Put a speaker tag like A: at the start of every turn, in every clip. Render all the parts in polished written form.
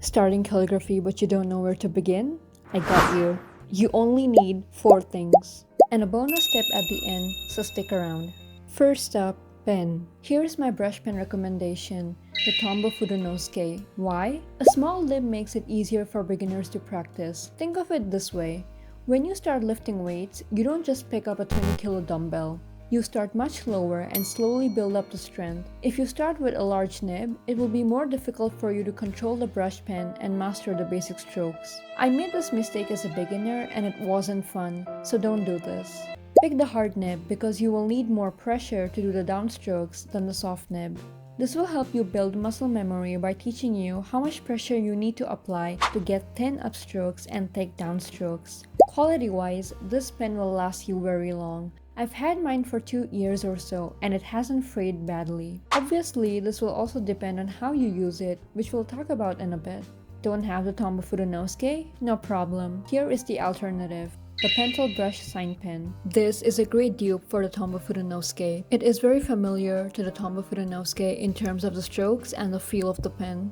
A: Starting calligraphy but you don't know where to begin? I got you. You only need 4 things. And a bonus tip at the end, so stick around. First up, pen. Here's my brush pen recommendation, the Tombow Fudonosuke. Why? A small nib makes it easier for beginners to practice. Think of it this way. When you start lifting weights, you don't just pick up a 20-kilo dumbbell. You start much lower and slowly build up the strength. If you start with a large nib, it will be more difficult for you to control the brush pen and master the basic strokes. I made this mistake as a beginner and it wasn't fun, so don't do this. Pick the hard nib because you will need more pressure to do the downstrokes than the soft nib. This will help you build muscle memory by teaching you how much pressure you need to apply to get thin upstrokes and take downstrokes. Quality-wise, this pen will last you very long. I've had mine for 2 years or so and it hasn't frayed badly. Obviously, this will also depend on how you use it, which we'll talk about in a bit. Don't have the Tombow Fudonosuke? No problem. Here is the alternative. The Pentel Brush Sign Pen. This is a great dupe for the Tombow Fudonosuke. It is very familiar to the Tombow Fudonosuke in terms of the strokes and the feel of the pen.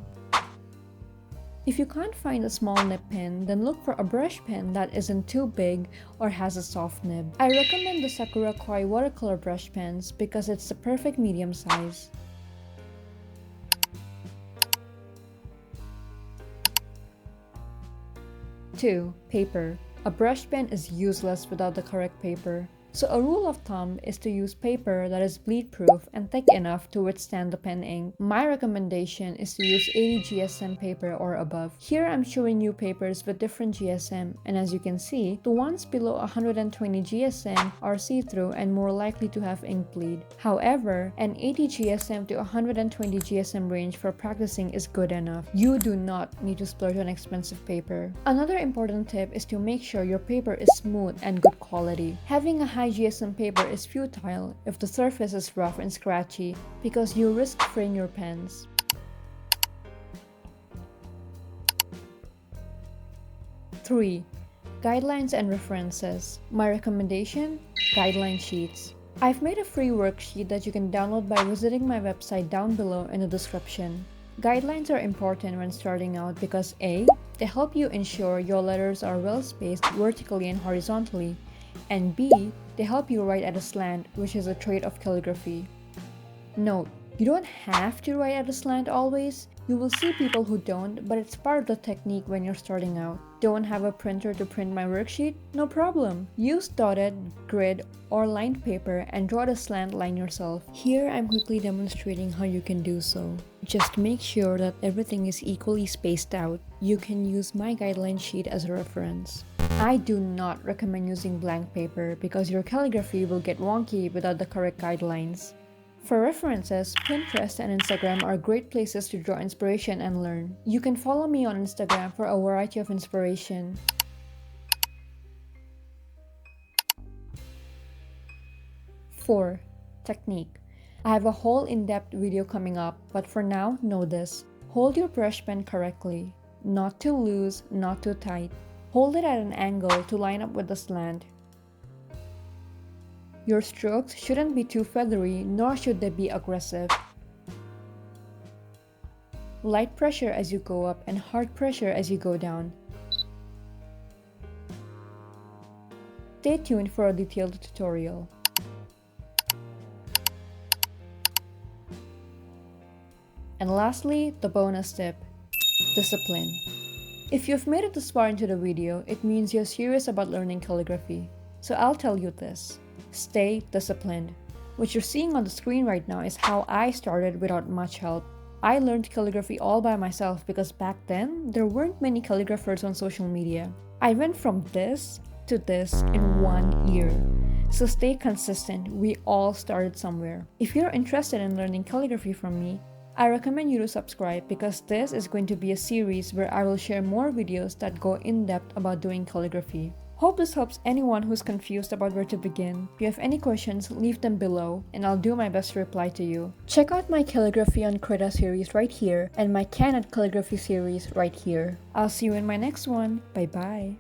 A: If you can't find a small nib pen, then look for a brush pen that isn't too big or has a soft nib. I recommend the Sakura Koi watercolor brush pens because it's the perfect medium size. Two, paper. A brush pen is useless without the correct paper. So a rule of thumb is to use paper that is bleed-proof and thick enough to withstand the pen ink. My recommendation is to use 80 GSM paper or above. Here I'm showing you papers with different GSM, and as you can see, the ones below 120 GSM are see-through and more likely to have ink bleed. However, an 80 GSM to 120 GSM range for practicing is good enough. You do not need to splurge on expensive paper. Another important tip is to make sure your paper is smooth and good quality. Having a high GSM paper is futile if the surface is rough and scratchy because you risk fraying your pens. Three, guidelines and references. My recommendation? Guideline sheets. I've made a free worksheet that you can download by visiting my website down below in the description. Guidelines are important when starting out because A, they help you ensure your letters are well spaced vertically and horizontally, and B, they help you write at a slant, which is a trait of calligraphy. Note, you don't have to write at a slant always. You will see people who don't, but it's part of the technique when you're starting out. Don't have a printer to print my worksheet? No problem. Use dotted, grid, or lined paper and draw the slant line yourself. Here I'm quickly demonstrating how you can do so. Just make sure that everything is equally spaced out. You can use my guideline sheet as a reference. I do not recommend using blank paper because your calligraphy will get wonky without the correct guidelines. For references, Pinterest and Instagram are great places to draw inspiration and learn. You can follow me on Instagram for a variety of inspiration. 4. Technique. I have a whole in-depth video coming up, but for now, know this. Hold your brush pen correctly. Not too loose, not too tight. Hold it at an angle to line up with the slant. Your strokes shouldn't be too feathery, nor should they be aggressive. Light pressure as you go up and hard pressure as you go down. Stay tuned for a detailed tutorial. And lastly, the bonus tip. Discipline. If you've made it this far into the video, it means you're serious about learning calligraphy. So I'll tell you this. Stay disciplined. What you're seeing on the screen right now is how I started without much help. I learned calligraphy all by myself because back then, there weren't many calligraphers on social media. I went from this to this in 1 year. So stay consistent, we all started somewhere. If you're interested in learning calligraphy from me, I recommend you to subscribe because this is going to be a series where I will share more videos that go in depth about doing calligraphy. Hope this helps anyone who's confused about where to begin. If you have any questions, leave them below and I'll do my best to reply to you. Check out my Calligraphy on Krita series right here and my Canon Calligraphy series right here. I'll see you in my next one. Bye bye.